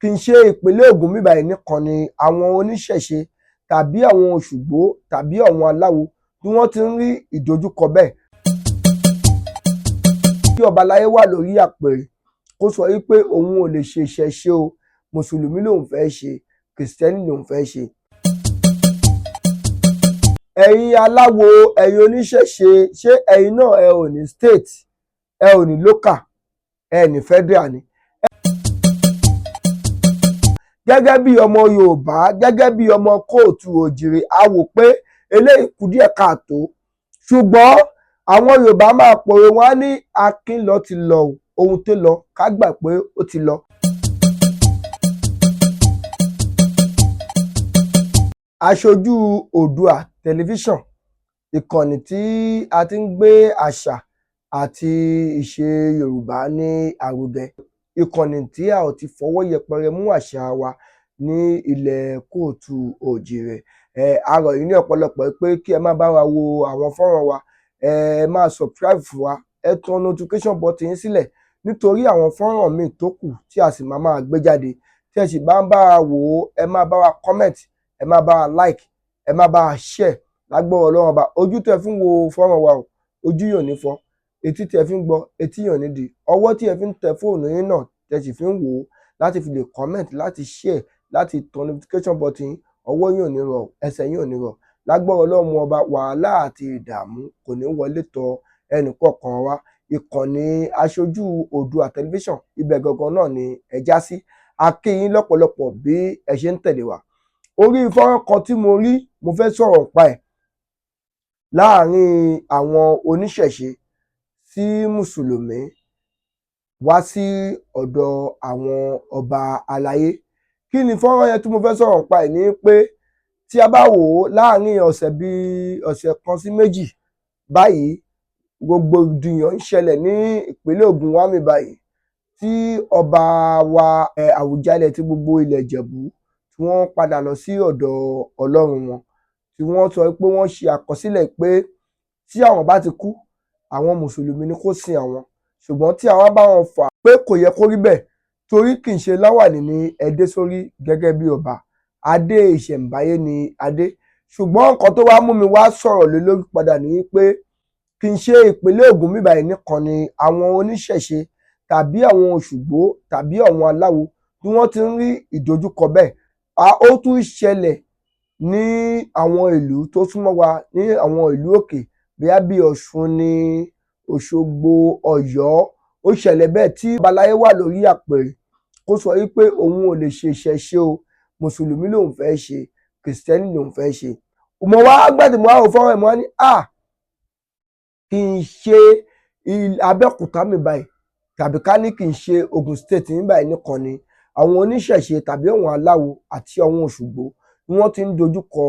kì í ṣe ìpínlẹ̀ Ògùn níbí báyìí nìkan ni àwọn oníṣẹ̀ṣe tàbí àwọn Òṣùgbó tàbí àwọn aláwo tí wọ́n ti ń rí ìdojúkọ bẹ́ẹ̀. Kí ọba aláyé wà lórí àpèrè kó sọ wípé òun ò lè ṣe ìṣẹ̀ṣe o, Mùsùlùmí lòun fẹ́ ṣe, Kìrìsìtẹ́nì lòun fẹ́ ṣe. Ẹ̀yin aláwo, ẹ̀yin oníṣẹ̀ṣe, ṣé ẹ̀yin náà ẹ ò ní state, ẹ ò ní local, ẹ ní federal ni? Gẹ́gẹ́ bí ọmọ Yorùbá, gẹ́gẹ́ bí ọmọ kóòtù òjìrè, a wò pé eléyìí kù díẹ̀ káàtó, ṣùgbọ́n àwọn Yorùbá máa pòwe wọ́n á ní akin lọ ti lọ o, ohun tó lọ ká gbà pé ó ti lọ. Aṣojú Oòduà tẹlifíṣàn, ìkànnì tí a ti ń gbé àṣà àti ìṣe Yorùbá ní àrùgẹ, ìkànnì tí a ò ti fọwọ́ yẹpẹrẹ mú àṣà wa ní ilẹ̀ kóòtù òjìrè. A rọ̀ yín ní ọ̀pọ̀lọpọ̀ pé kí ẹ má bá wa wo àwọn fọ́nrán wa, ẹ máa subscribe fún wa, ẹ tan notification button yín sílẹ̀ nítorí àwọn fọ́nrán míì tó kù tí a sì máa gbé jáde. Tí ẹ sì bá ń bá wa wò ó, ẹ máa bá wa comment, ẹ máa bá wa like, ẹ máa bá wa share. Lágbára Ọlọ́run Ọba, ojú tẹ́ fi ń wo fọ́nrán wa o, ojú yóò ní fọ́, etí tí ẹ fi ń gbọ́, etí yóò ní di, ọwọ́ tí ẹ fi ń tẹ fóònù yín náà tẹ́ sì fi ń wò ó láti fi lè comment, láti share, láti tan notification button yín, ọwọ́ yín ò ní rọ̀, ẹsẹ̀ yín ò ní rọ̀. Lágbára Ọlọ́run Ọba, wàhálà àti ìdààmú kò ní wọlé tọ̀ ẹnì kọ̀ọ̀kan wa. Ìkànnì Aṣojú Oòduà tẹlifíṣàn, ibẹ̀ gangan náà ni ẹ já sí. A kí yín lọ́pọ̀lọpọ̀ bí ẹ ṣe ń tẹ̀lé wa. Orí fọ́nrán kan tí mo rí, mo fẹ́ sọ̀rọ̀ nípa ẹ̀, láàárín àwọn oníṣẹ̀ṣe sí Mùsùlùmí wá sí ọ̀dọ̀ àwọn ọba aláyé. Kí ni fọ́nrán yẹn tí mo fẹ́ sọ̀rọ̀ nípa ẹ̀ ni pé tí a bá wò ó láàárín ọ̀sẹ̀ kan sí méjì báyìí, rògbòdìyàn ń ṣẹlẹ̀ ní ìpínlẹ̀ Ògùn wa níbí báyìí tí ọba wa Àwùjalẹ̀ tí gbogbo ilẹ̀ Ìjẹ̀bú tí wọ́n padà lọ sí ọ̀dọ̀ Ọlọ́run wọn, tí wọ́n sọ pé wọ́n ṣe àkọsílẹ̀ pé tí àwọn bá ti kú, àwọn Mùsùlùmí ni kó sin àwọn, ṣùgbọ́n tí àwọn bá wọn fà pé kò yẹ kó rí bẹ́ẹ̀ torí kì í ṣe láwàní ní ẹ dé sórí gẹ́gẹ́ bí ọba, adé ìṣẹ̀ǹbáyé ni adé. Ṣùgbọ́n nǹkan tó wá mú mi wá sọ̀rọ̀ lé lórí padà ni pé kì í ṣe ìpínlẹ̀ Ògùn níbí báyìí nìkan ni àwọn oníṣẹ̀ṣe tàbí àwọn Òṣùgbó tàbí àwọn aláwo tí wọ́n ti ń rí ìdojúkọ bẹ́ẹ̀. Ó tún ṣẹlẹ̀ ní àwọn ìlú tó súnmọ́ wa, ní àwọn ìlú òkè bóyá bí Ọ̀ṣun ní Òṣogbo, Ọ̀yọ́. Ó ṣẹlẹ̀ bẹ́ẹ̀ tí ọba aláyé wà lórí àpèrè kó sọ wípé òun ò lè ṣe ìṣẹ̀ṣe o, Mùsùlùmí lòun fẹ́ ṣe, Kìrìsìtẹ́nì lòun fẹ́ ṣe. Mo wá gbàdé mo wá wò fọ́nrán ẹ̀, mo wá ní kì í ṣe Abẹ́òkúta mi báyìí tàbí ká ní kì í ṣe Ògùn state mi báyìí nìkan ni àwọn oníṣẹ̀ṣe tàbí àwọn aláwo àti àwọn Òṣùgbó ni wọ́n ti ń dojúkọ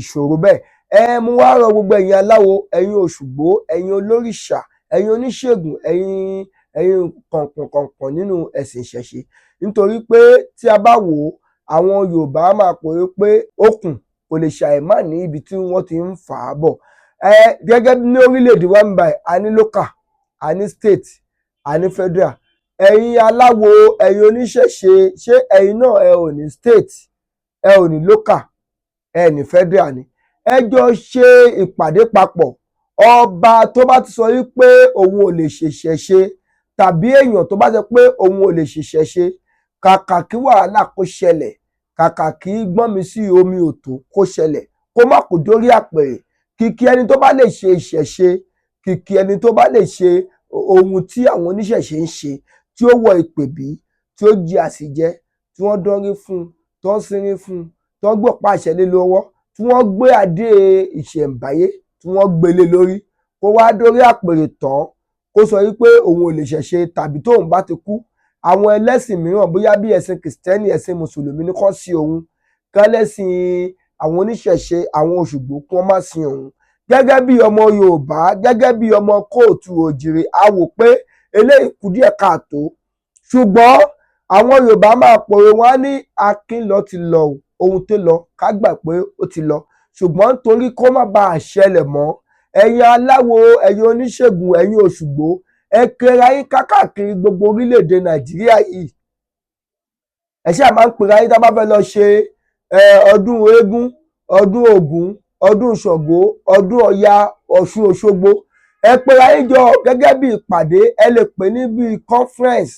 ìṣòro bẹ́ẹ̀. Mo wá rọ gbogbo ẹ̀yin aláwo, ẹ̀yin Òṣùgbó, ẹ̀yin olórìṣà, ẹ̀yin oníṣègùn, ẹ̀yin kọ̀ọ̀kan nínú ẹ̀sìn ìṣẹ̀ṣe, nítorí pé tí a bá wò ó, àwọn Yorùbá máa pòwe pé okùn kò lè ṣàìmá ní ibi tí wọ́n ti ń fà á bọ̀. Gẹ́gẹ́ ní orílẹ̀-èdè wa níbí báyìí, a ní local, a ní state, a ní federal. Ẹ̀yin aláwo, ẹ̀yin oníṣẹ̀ṣe, ṣé ẹ̀yin náà ẹ ò ní state, ẹ ò ní local, ẹ ní federal ni? Ẹ jọ ṣe ìpàdé papọ̀. Ọba tó bá ti sọ wípé òun ò lè ṣe ìṣẹ̀ṣe tàbí èèyàn tó bá sọ pé òun ò lè ṣe ìṣẹ̀ṣe, kàkà kí wàhálà kó ṣẹlẹ̀, kàkà kí gbọ́n mi sí omi òtó kó ṣẹlẹ̀, kó má kó dórí àpèrè. Kìkì ẹni tó bá lè ṣe ìṣẹ̀ṣe, kìkì ẹni tó bá lè ṣe ohun tí àwọn oníṣẹ̀ṣe ń ṣe, tí ó wọ ìpèbí, tí ó jẹ àsìjẹ, tí wọ́n dánrí fún un, tí wọ́n sínrí fún un, tí wọ́n gbọ̀pá àṣẹ lé lọ́wọ́, tí wọ́n gbé adé ìṣẹ̀ǹbáyé tí wọ́n gbé lé lórí, kó wá dórí àpèrè tán kó sọ wípé òun ò lè ṣẹ̀ṣe tàbí tóun bá ti kú, àwọn ẹlẹ́sìn mìíràn bóyá bí ẹ̀sìn Kìrìsìtẹ́nì, ẹ̀sìn Mùsùlùmí ní kán sin òun, kẹ́lẹ́sìn àwọn oníṣẹ̀ṣe, àwọn Òṣùgbó kí wọ́n má sin òun. Gẹ́gẹ́ bí ọmọ Yorùbá, gẹ́gẹ́ bí ọmọ kóòtù òjìrè, a wò pé eléyìí kù díẹ̀ káàtó, ṣùgbọ́n àwọn Yorùbá máa pòwe wọ́n á ní akin lọ ti lọ o, ohun tó lọ ká gbà pé ó ti lọ. Ṣùgbọ́n nítorí kó má bàa ṣẹlẹ̀ mọ́, ẹ̀yin aláwo, ẹ̀yin oníṣègùn, ẹ̀yin Òṣùgbó, ẹ pera yín káàkiri gbogbo orílẹ̀-èdè Nàìjíríà yìí. Ẹ ṣáà máa ń pera yín tá a bá fẹ́ lọ ṣe ọdún eégún, ọdún Ògún, ọdún Ṣàngó, ọdún Ọya, Ọ̀ṣun Òṣogbo. Ẹ pera yín jọ gẹ́gẹ́ bí ìpàdé, ẹ lè pè ní bí conference.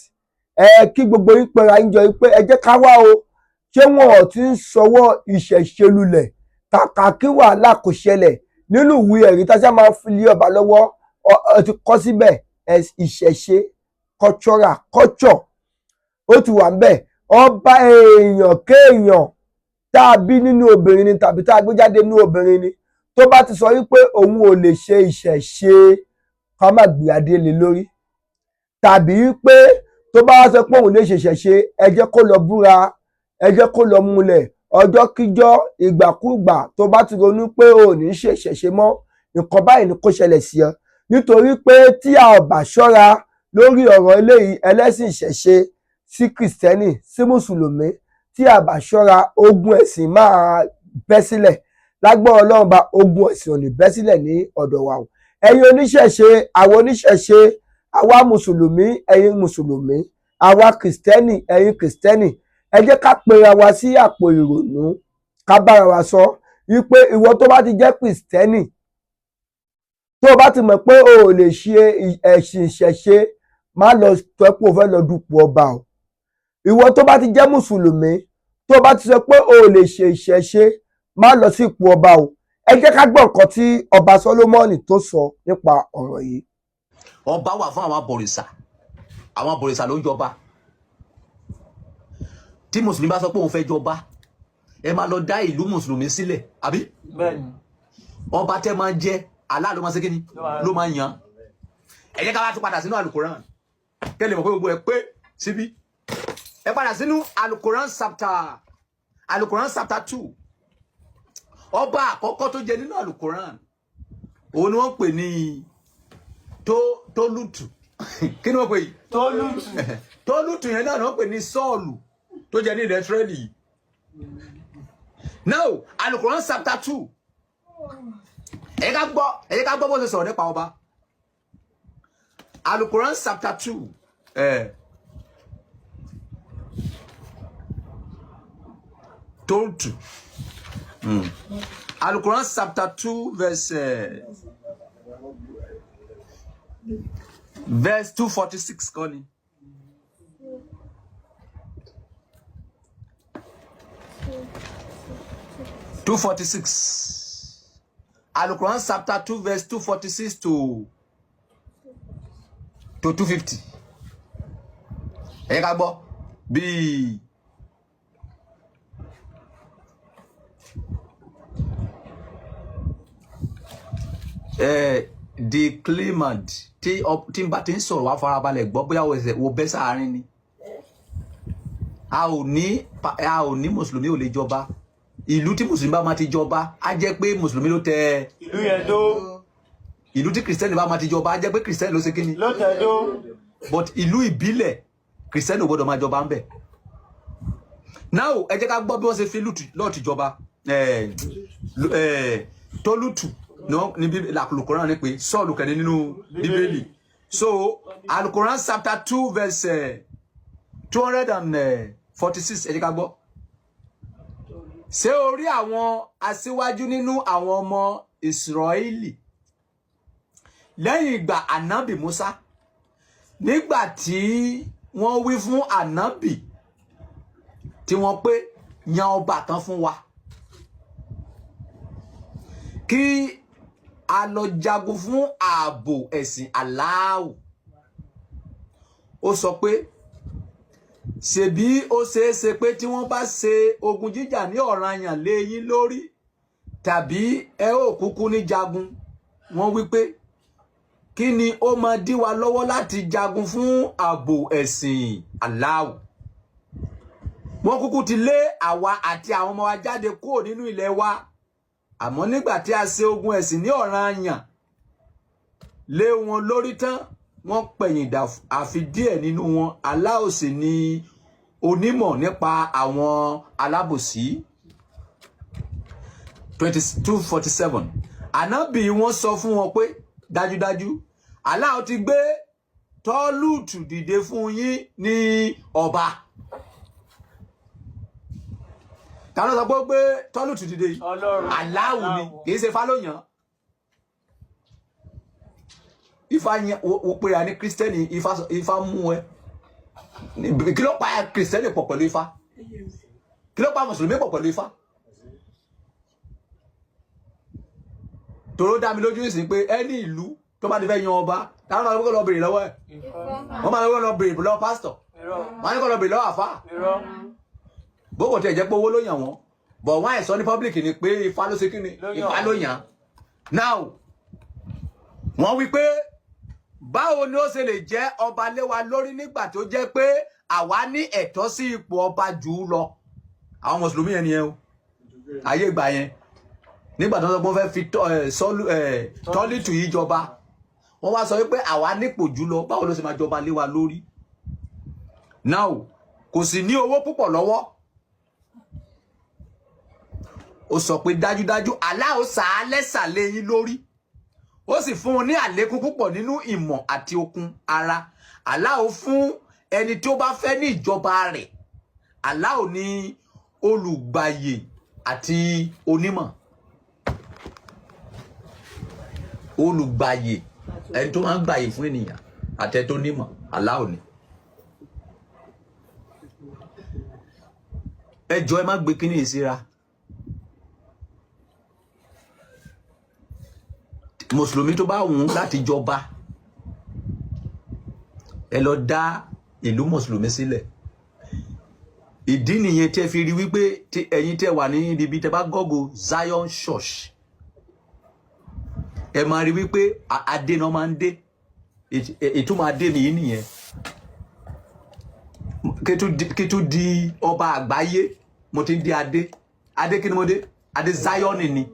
Kí gbogbo yín pera yín jọ pé ẹ jẹ́ ká wá o. Ṣé wọn ò ti ń sọwọ́ ìṣẹ̀ṣe lulẹ̀? Kàkà kí wàhálà kò ṣẹlẹ̀ nínú ìwé ẹ̀rí tá a ṣáà máa ń fi lé ọba lọ́wọ́, ó ti kọ síbẹ̀ ìṣẹ̀ṣe culture ó ti wà ńbẹ̀. Ọba èèyàn kéèyàn tá a bí nínú obìnrin ni tàbí tá a gbé jáde nínú obìnrin ni tó bá ti sọ wípé òun ò lè ṣe ìṣẹ̀ṣe ká má gbé adé lé lórí, tàbí wípé tó bá sọ pé òun lè ṣe ìṣẹ̀ṣe ẹ jẹ́ kó lọ búra, ẹ jẹ́ kó lọ múlẹ̀ ọjọ́ kíjọ́ ìgbàkúgbà tó bá ti ronú pé ò ní ṣe ìṣẹ̀ṣe mọ́, nǹkan báyìí ni kó ṣẹlẹ̀ sí ọ. Nítorí pé tí a ò bá ṣọ́ra lórí ọ̀rọ̀ eléyìí ẹlẹ́sìn ìṣẹ̀ṣe sí kìrìsìtẹ́nì sí mùsùlùmí, tí a bá ṣọ́ra ogun ẹ̀sìn máa bẹ́ sílẹ̀. Lágbára Ọlọ́run bá ogun ẹ̀sìn ò ní bẹ́ sílẹ̀ ní ọ̀dọ̀ wa o. Ẹ̀yin oníṣẹ̀ṣe, àwọn oníṣẹ̀ṣe, àwa mùsùlùmí, ẹ̀yin mùsùlùmí, àwa kìrìsìtẹ́nì, ẹ̀yin kìrìsìtẹ́nì, ẹ jẹ́ ká pera wa sí àpò ìrònú, ká bára wa sọ wípé ìwọ tó bá ti jẹ́ kìrìsìtẹ́nì, tó bá ti mọ̀ pé o ò lè ṣe ẹ̀sìn ìṣẹ̀ṣe, má lọ sọ pé o fẹ́ lọ dupò ọba o. Ìwọ tó bá ti jẹ́ mùsùlùmí, tó bá ti sọ pé o ò lè ṣe ìṣẹ̀ṣe, má lọ sí ipò ọba o. Ẹ jẹ́ ká gbọ́ nǹkan tí ọba Sólómọ́nì tó sọ nípa ọ̀rọ̀ yìí. Ọba wà fún àwọn abọ̀rìṣà ló ń jọba. Tí mùsùlùmí bá sọ pé òun fẹ́ jọba, ẹ máa lọ dá ìlú mùsùlùmí sílẹ̀, àbí? Bẹ́ẹ̀ni. Ọba tẹ́ máa ń jẹ́ Allah ló máa ṣe kíni ló máa ń yan. Ẹ jẹ́ ká wá tún padà sínú Al-Quran kẹ́lẹ̀ mọ̀ pé gbogbo ẹ pé síbí. Ẹ padà sínú Al-Quran chapter 2. Ọba àkọ́kọ́ tó jẹ nínú Al-Quran òun ni wọ́n pè ní Tólútù. Kí ni wọ́n pè yìí? Tólútù. Tólútù yẹn náà ni wọ́n pè ní Sọ́ọ̀lù tó jẹ ní ilẹ̀ Ísírẹ́lì. Now Al-Quran chapter 2. Ẹ ká gbọ́ bó ṣe sọ̀rọ̀ nípa ọba. Al-Quran chapter 2. Tólútù. Al-Quran chapter 2 verse 246 kọ́ ni. Al-Quran chapter 2 verse 246 to 250. Ẹ ká gbọ́ bí the claimant tí n bá ti ń sọ̀rọ̀ wá farabalẹ̀ gbọ́ bóyá wo bẹ́ sáàárín ni. A ò ní mùsùlùmí ò lè jọba. Ìlú tí mùsùlùmí bá máa ti jọba á jẹ́ pé mùsùlùmí ló tẹ ìlú yẹn dó. Ìlú tí kìrìsìtẹ́nì bá máa ti jọba á jẹ́ pé kìrìsìtẹ́nì ló ṣe kíni ló tẹ dó. but ìlú ìbílẹ̀ kìrìsìtẹ́nì ò gbọ́dọ̀ máa jọba ń bẹ̀. Now ẹ jẹ́ ká gbọ́ bí wọ́n ṣe fi Lọ́ọ̀tì jọba. Tólútù ní Al-Quran ní pé Sọ́ọ̀lù kẹ́ni nínú Bíbélì. So Al-Quran chapter 2 verse 246 ẹ jẹ́ ká gbọ́. Ṣé o rí àwọn aṣíwájú nínú àwọn ọmọ Ísírẹ́lì lẹ́yìn ìgbà ànábì Musa, nígbà tí wọ́n wí fún ànábì tí wọ́n pé yan ọba kan fún wa kí a lọ jagun fún ààbò ẹ̀sìn Allahu. Ó sọ pé ṣebí ó ṣeéṣe pé tí wọ́n bá ṣe ogun jíjà ní ọ̀ranyàn lé yín lórí tàbí ẹ ò kúkú ní jagun. Wọ́n wí pé kí ni ó máa dí wa lọ́wọ́ láti jagun fún ààbò ẹ̀sìn Allahu. Wọ́n kúkú ti lé àwa àti àwọn ọmọ wa jáde kúrò nínú ilẹ̀ wa, àmọ́ nígbà tí a ṣe ogun ẹ̀sìn ní ọ̀ranyàn lé wọn lórí tán, wọ́n pẹ̀yìn dà àfi díẹ̀ nínú wọn. Allah sì ni onímọ̀ nípa àwọn alábòsí. 247. Ànábì wọn sọ fún wọn pé dájúdájú Allah ti gbé Tọ́lùtù dìde fún yín ní ọba. Ta ló sọ pé Tọ́lùtù dìde yìí? Aláwù ni, kìí ṣe Ifá ló yàn. Ifá yẹn o pé a ní Kírísítẹ́nì, Ifá mú ẹ. Kí ló pa Kírísítẹ́nì pọ̀ pẹ̀lú Ifá? Kí ló pa Mùsùlùmí pọ̀ pẹ̀lú Ifá? Tòró dá mi lójú ìsìn pé ẹni ìlú tó bá ti fẹ́ yan ọba, táwọn máa lọ bèrè lọ́wọ́ ẹ̀. Wọ́n máa lọ bèrè lọ́wọ́ pásítọ̀. Wọ́n á ní kó lọ bèrè lọ́wọ́ àfáà. Bókò tí ẹ jẹ́ pé owó ló yàn wọ́n, bọ̀ wọ́n àìsàn ní public ni pé Ifá ló ṣe kíni, Ifá ló yàn. Now wọ́n wí pé báwo ni ó ṣe lè jẹ́ ọba lé wa lórí nígbà tó jẹ́ pé àwa ní ẹ̀tọ́ sí ipò ọba jù ú lọ. Àwọn mùsùlùmí yẹn nìyẹn o, ayé ìgbà yẹn nígbà tó ń sọ pé wọ́n fẹ́ fi Tọ́lùtù yìí jọba, wọ́n wá sọ wípé àwa nípò jù lọ, báwo ló ṣe máa jọba lé wa lórí. Now kò sì ní owó púpọ̀ lọ́wọ́. Ó sọ pé dájúdájú Allah ó sà lẹ́sà lé yín lórí, ó sì fún un ní àlékún púpọ̀ nínú ìmọ̀ àti okun ara. Allah ó fún ẹni tí ó bá fẹ́ ní ìjọba rẹ̀. Allah ó ní olùgbàyè àti onímọ̀. Olùgbàyè, ẹni tó máa ń gbàyè fún ènìyàn àti ẹni tó nímọ̀, Allah ó ní. Ẹ jọ̀ọ́ ẹ má gbé kíní ìsira. Mùsùlùmí tó bá wùn láti jọba, ẹ lọ dá ìlú mùsùlùmí sílẹ̀. Ìdí nìyẹn tí ẹ fi rí wípé ẹ̀yin tẹ́ wà ní ibi tẹ́ bá Google Zion Church, ẹ máa rí wípé adé náà máa ń dé. Ìtumọ̀ adé nìyí nìyẹn. Kí tún di ọba àgbáyé, mo ti ń di adé. Adé kí ni mo dé? Adé Zion ni.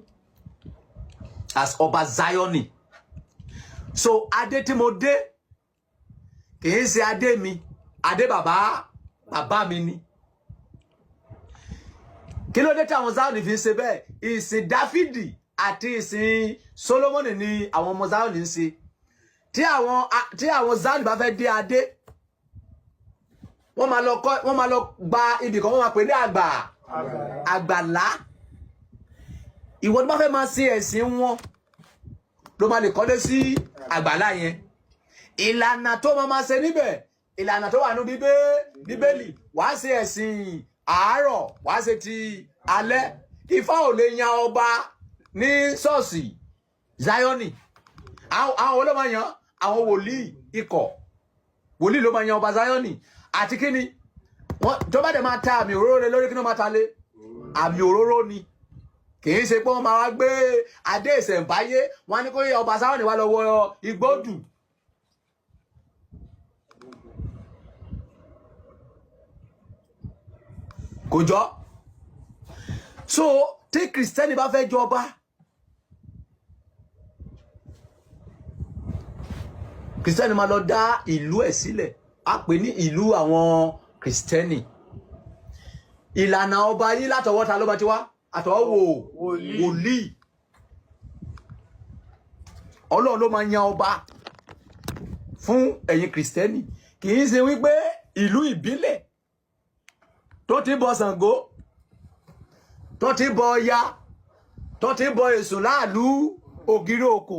As ọba Zion. So adé tí mo dé kìí ṣe adé mi, adé bàbá mi ni. Kí ló dé tí àwọn Zion fi ń ṣe bẹ́ẹ̀? Ìsìn Dáfídì àti ìsìn Solomoni ni àwọn ọmọ Zion ń ṣe. Tí àwọn Zion bá fẹ́ dé adé, wọ́n máa lọ gba ibì kan, wọ́n máa pè ní àgbàlá. Ìwọ tó bá fẹ́ máa ṣe ẹ̀sìn wọn ló máa lè kọ́lé sí àgbàlá yẹn. Ìlànà tó máa ṣe níbẹ̀, ìlànà tó wà ní Bíbélì, wàá ṣe ẹ̀sìn àárọ̀, wàá ṣe ti alẹ́. Ifá ò lè yan ọba ní ṣọ́ọ̀ṣì Zioni. Àwọn wo ló máa yan? Àwọn wòlíì ikọ̀. Wòlíì ló máa yan ọba Zioni. Àti kí ni? Tó bá dẹ̀ máa ta àmì òróró lórí, kí ni wọ́n máa ta lé? Àmì òróró ni. Kìí ṣe pé wọ́n máa wá gbé adé ìṣẹ̀ǹbáyé, wọ́n ní kó yẹ ọba Zioni wá lọ́wọ́ igbódù. Kò jọ. So tí Kristẹni bá fẹ́ jọba, Kristẹni máa lọ dá ìlú ẹ̀ sílẹ̀, a pè ní ìlú àwọn Kristẹni. Ìlànà ọba yìí látọwọ́ ta ló bá ti wá? Àtọwọ́ wòlíì. Ọlọ́run ló máa yan ọba fún ẹ̀yin Kristẹni. Kìí ṣe wípé ìlú ìbílẹ̀ tó ti bọ Ṣàngó, tó ti bọ Ọya, tó ti bọ Èṣù láàlú ògiri òkò,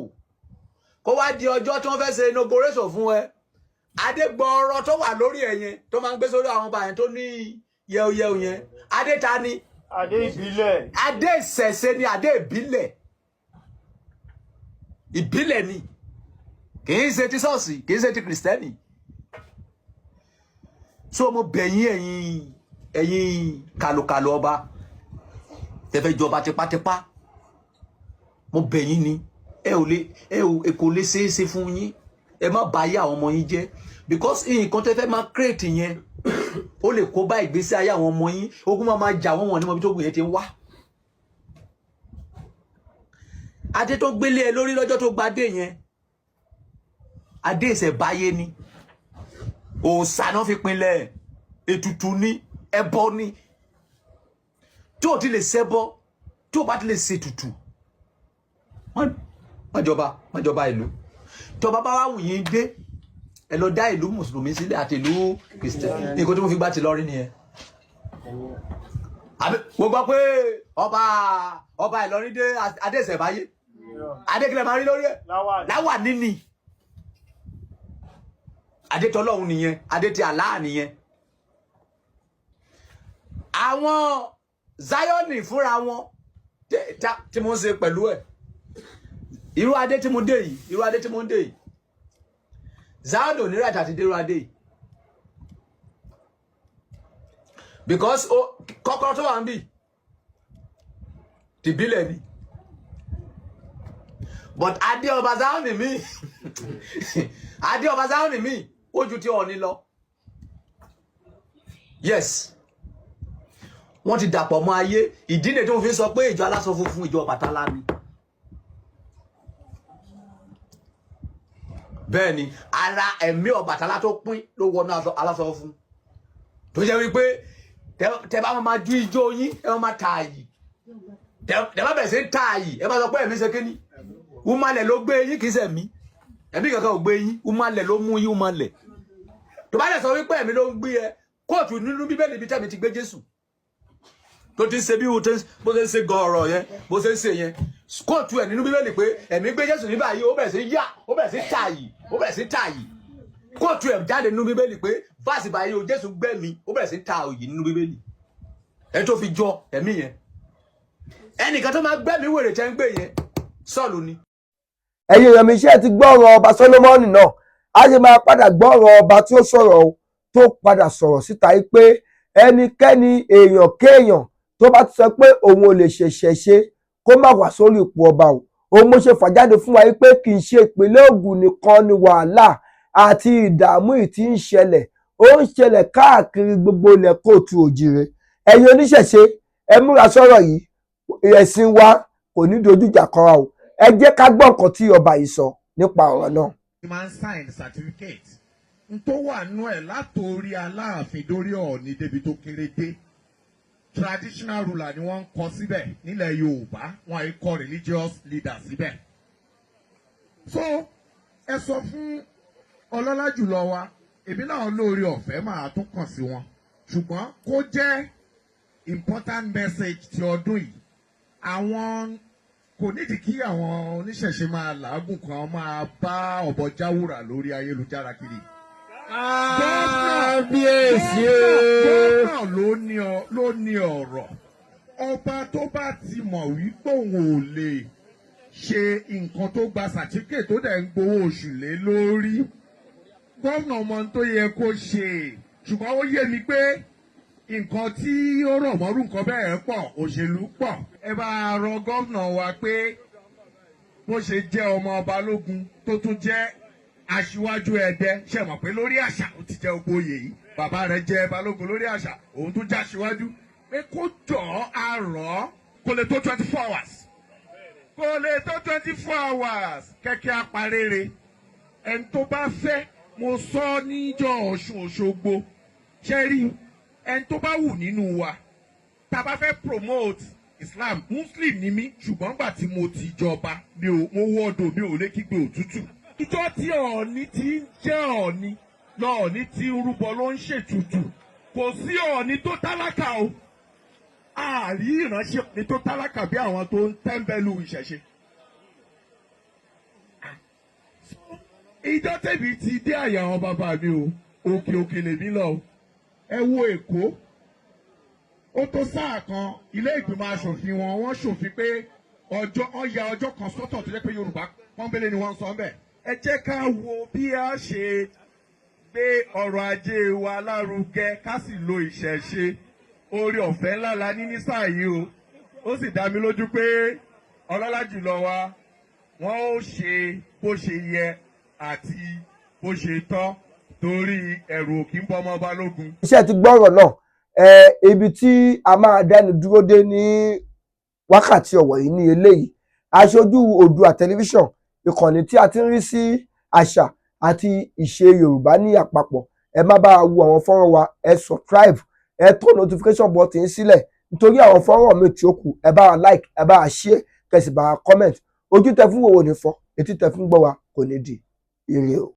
kó wá di ọjọ́ tí wọ́n fẹ́ ṣe inauguration fún ẹ, adégbọrọ tó wà lórí ẹ̀yẹn tó máa ń gbé sórí àwọn ọba yẹn tó ní yẹ̀wùyẹ̀wù yẹn, adé ta ni? Adé ìbílẹ̀. Adé ìṣẹ̀ṣe ni, adé ìbílẹ̀. Ìbílẹ̀ ni. Kìí ṣe ti ṣọ́ọ̀ṣì, kìí ṣe ti Kristẹni. So mo bẹ̀yìn ẹ̀yin kàlùkàlù ọba tẹ́fẹ́ jọba tipátipá, mo bẹ̀yìn ni. Ẹ kò lè ṣeéṣe fún yín. Ẹ má bà ayé àwọn ọmọ yín jẹ́, because nǹkan tẹ́fẹ́ máa create yẹn ó lè kó bá ìgbésí ayé àwọn ọmọ yín. Ogun máa jà wọ́n ní mọ́bí tó gùn yẹn ti ń wá. Adé tó gbélé ẹ lórí lọ́jọ́ tó gba dé yẹn, adé ìṣẹ̀báyé ni. Òòṣà náà fi pinlẹ̀, ètùtù ni, ẹbọ ni. Tí o ti lè ṣẹbọ, tí o bá ti lè ṣe ètùtù, má jọba ìlú. Tí ọba bá wá wù yín dé, ẹ lọ dá ìlú mùsùlùmí sílẹ̀ àti ìlú kìrìsìtẹ́nì nǹkan tí mo fi gbá ti Ìlọrin nìyẹn. mo gbọ́ pé ọba Ìlọrin dé adéṣẹ̀báyé adékìlẹ̀ máa rí lórí ẹ̀ láwà níní adétọ́lọ́hun nìyẹn adétí àlá nìyẹn. àwọn Zioni fúnra wọn tí mo ń ṣe pẹ̀lú ẹ̀ irú adé tí mo dé yìí Zion ò ní right àti dérú adé yìí because kọ́kọ́rọ́ tó wà ń bì tìbílẹ̀ ni but adé ọba Zion mi adé ọba Zion mi ó ju ti Ọọ̀ni lọ yes wọ́n ti dàpọ̀ mọ́ ayé ìdí nìyẹn tó fi sọ pé ìjọ aláṣọ funfun ìjọ Ọbàtálá ni. bẹ́ẹ̀ ni ara ẹ̀mí Ọbàtálá tó pín ló wọnú aláṣọ funfun tó jẹ́ wípé tẹ bá máa ju ijó yín ẹ máa ta àyè tẹ bá bẹ̀rẹ̀ sí ń ta àyè ẹ máa sọ pé ẹ̀mí ṣe kíní umalẹ̀ ló gbé yín kì í ṣẹ̀mí ẹ̀mí kankan ò gbé yín umalẹ̀ ló mú yín umalẹ̀ tó bá dẹ̀ sọ wípé ẹ̀mí ló ń gbé ẹ kóòtù nínú Bíbélì bí tẹ̀mí ti gbé Jésù tó ti ń ṣe bí bó ṣe ń ṣe gan ọ̀rọ̀ yẹn bó ṣe ń ṣe yẹn kóòtù ẹ̀ nínú Bíbélì pé ẹ̀mí gbé Jésù ní báyìí ó bẹ̀rẹ̀ sí yá ó bẹ̀rẹ̀ sí tààyè ó bẹ̀rẹ̀ sí tààyè kóòtù ẹ̀ jáde nínú Bíbélì pé fásitì báyìí o Jésù gbẹ̀mí ó bẹ̀rẹ̀ sí ta òyì nínú Bíbélì ẹ tó fi jọ ẹ̀mí yẹn ẹnìkan tó máa gbẹ̀mí wèrè tẹ́ ń gbé yẹn Sọ́ọ̀lù ni. ẹ̀yin èèyàn mi iṣẹ́ ti gbọ́ ọ̀rọ̀ ọba Sólómọ́nì náà a ṣe máa padà gbọ́ ọ̀rọ̀ ọba tí ó sọ̀rọ̀ tó padà sọ̀rọ̀ síta yìí pé ẹnikẹ́ni èèyàn kéèyàn tó bá ti sọ pé òun ò lè ṣẹ̀ṣẹ̀ ṣe kó má wà sórí ipò ọba o òun mo ṣe fàjáde fún wa yìí pé kì í ṣe ìpínlẹ̀ Ògùn nìkan ni wàhálà àti ìdààmú tí ń ṣẹlẹ̀ ó ń ṣẹlẹ̀ káàkiri gbogbo ilẹ̀ kóòtù òjìrè ẹ̀yin oníṣẹ̀ṣe ẹ múra sọ̀rọ̀ yìí ẹ̀sìn wa kò ní dojújà kan wa o ẹ jẹ́ ká gbọ́ nǹkan tí ọba yìí sọ nípa ọ̀rọ̀ náà. man sign certificate n tó wà nú ẹ̀ látòrí Aláàfin dórí Ọọ̀ni débi tó kéré dé traditional ruler ni wọ́n ń kọ síbẹ̀ nílẹ̀ Yorùbá wọn àì kọ religious leader síbẹ̀. so ẹ sọ fún ọlọ́lá jùlọ wa èmi náà lórí ọ̀fẹ́ máa tún kàn sí wọn ṣùgbọ́n kó jẹ́ important message ti ọdún yìí àwọn kò nídìí kí àwọn oníṣẹ̀ṣe máa làágùn kan máa bá ọ̀bọ jáwúrà lórí ayélujára kiri. kábíyèsí gómìnà ló ní ọ̀rọ̀ ọba tó bá ti mọ̀ wípé òun ò lè ṣe nǹkan tó gba sàtífíkètì tó dẹ̀ ń gbowó oṣù lé lórí gómìnà ọmọ tó yẹ kó ṣe ṣùgbọ́n ó yé mi pé nǹkan tí ó rọ̀ mọ́rú nǹkan bẹ́ẹ̀ pọ̀ òṣèlú pọ̀ ẹ bá rọ gómìnà wa pé bó ṣe jẹ́ ọmọ Balógun tó tún jẹ́ aṣíwájú Ẹdẹ ṣe mọ̀ pé lórí àṣà ó ti jẹ́ ògbóyè yìí bàbá rẹ̀ jẹ́ Balógun lórí àṣà òun tún jẹ́ aṣíwájú pé kó jọ àrọ̀ kó lè tó 24 hours kó lè tó 24 hours kẹ́kẹ́ apárére ẹni tó bá fẹ́ mo sọ níjọ́ Ọ̀ṣun Òṣogbo ṣe rí ẹni tó bá wù nínú wa tá a bá fẹ́ promote Islam Muslim ni mí ṣùgbọ́n gbà tí mo ti jọba mo wọ́ọ̀dọ̀ mi ò lè kígbe òtútù ìjọ tí Ọọ̀ni ti ń jẹ́ Ọọ̀ni lọ́ọ̀ni tí ń rúbọ ló ń ṣètùtù kò sí Ọọ̀ni tó tálákà o àárí ìránṣẹ́ ní tó tálákà bí àwọn tó ń tẹ́ńbẹ́lú ìṣẹ̀ṣe. ìjọ tẹ̀bí ti dé àyà àwọn bàbá mi o òkè òkè lèmi lọ ẹ wo Èkó ó tó sáà kan ilé ìgbìmọ̀ asòfin wọ́n ṣòfin pé ọ̀ya ọjọ́ kan sọ́tọ̀ tó jẹ́ pé Yorùbá pọ́nbélé ni wọ́n ń sọ ń bẹ̀. ẹ jẹ́ ká wo bí a ṣe gbé ọrọ̀ ajé wa lárugẹ ká sì lo ìṣẹ̀ṣe oore ọ̀fẹ́ ńlá la ní sáà yìí o ó sì dá mi lójú pé ọlọ́lá jùlọ wa wọ́n ó ṣe bó ṣe yẹ àti bó ṣe tọ́ torí ẹ̀rù òkì ń bọ́ ọmọ Balógun. iṣẹ́ ti gbọ́rọ̀ náà ibi tí a máa dáni dúró dé ní wákàtí ọ̀wọ̀ yìí ní eléyìí aṣojú Oòduà tẹlifíṣàn ìkànnì tí a ti ń rí sí àṣà àti ìṣe Yorùbá ní àpapọ̀ ẹ má bá wo àwọn fọ́nrán wa ẹ subscribe ẹ tó notification button sílẹ̀ nítorí àwọn fọ́nrán mi tí ó kù ẹ bá wa like ẹ bá wa share kẹsì bá wa comment ojú tẹ fún wòwò ní fọ́ etí tẹ fún gbọ́ wa kò ní di ire o.